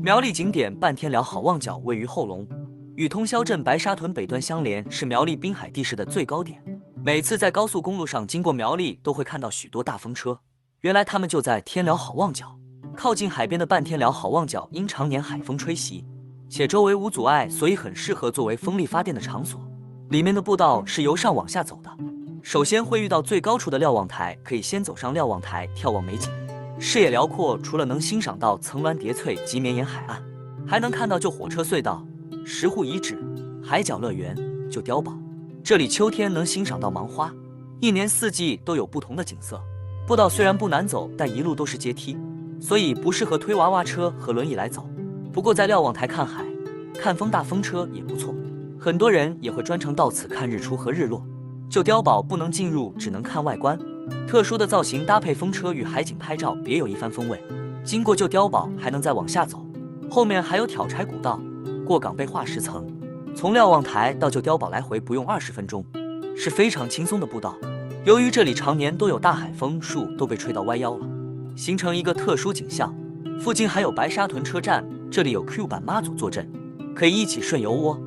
苗栗景点半天寮好望角位于后龙，与通霄镇白沙屯北端相连，是苗栗滨海地势的最高点。每次在高速公路上经过苗栗，都会看到许多大风车。原来他们就在天寮好望角。靠近海边的半天寮好望角，因常年海风吹袭，且周围无阻碍，所以很适合作为风力发电的场所。里面的步道是由上往下走的，首先会遇到最高处的瞭望台，可以先走上瞭望台眺望美景。视野辽阔，除了能欣赏到层峦叠翠及绵延海岸，还能看到旧火车隧道、石户遗址、海角乐园、旧碉堡。这里秋天能欣赏到芒花，一年四季都有不同的景色。步道虽然不难走，但一路都是阶梯，所以不适合推娃娃车和轮椅来走。不过在瞭望台看海、看风大风车也不错，很多人也会专程到此看日出和日落。旧碉堡不能进入，只能看外观。特殊的造型搭配风车与海景拍照，别有一番风味。经过旧碉堡还能再往下走，后面还有挑柴古道，过港被化石层。从瞭望台到旧碉堡来回不用20分钟，是非常轻松的步道。由于这里常年都有大海风，树都被吹到歪腰了，形成一个特殊景象。附近还有白沙屯车站，这里有 Q 版妈祖坐镇，可以一起顺游窝。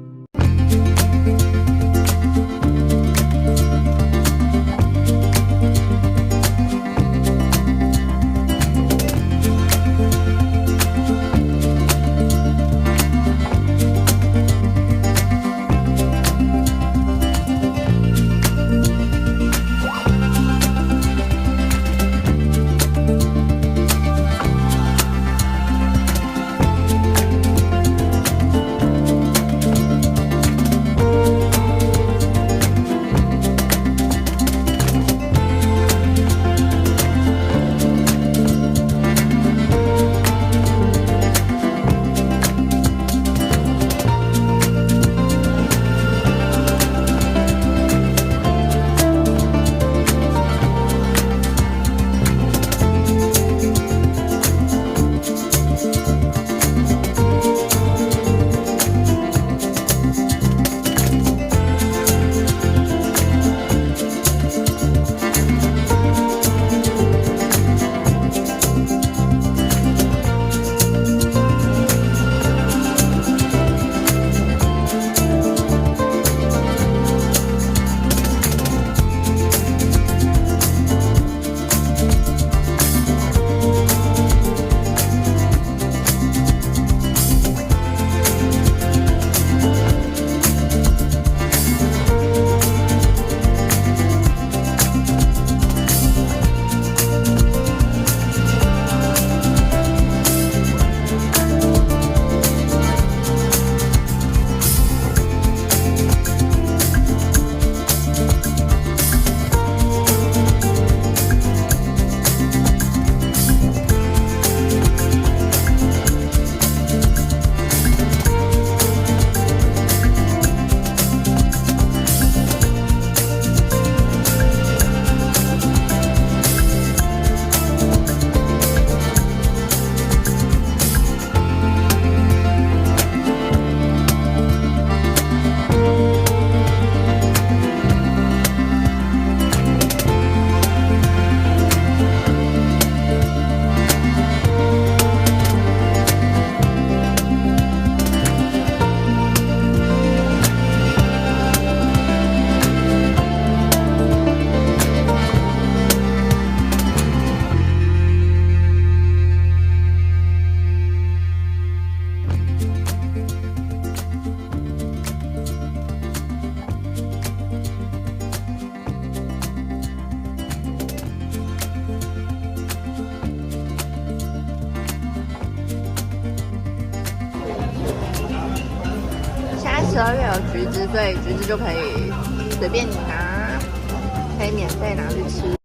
12月有橘子，所以橘子就可以随便你拿，可以免费拿去吃。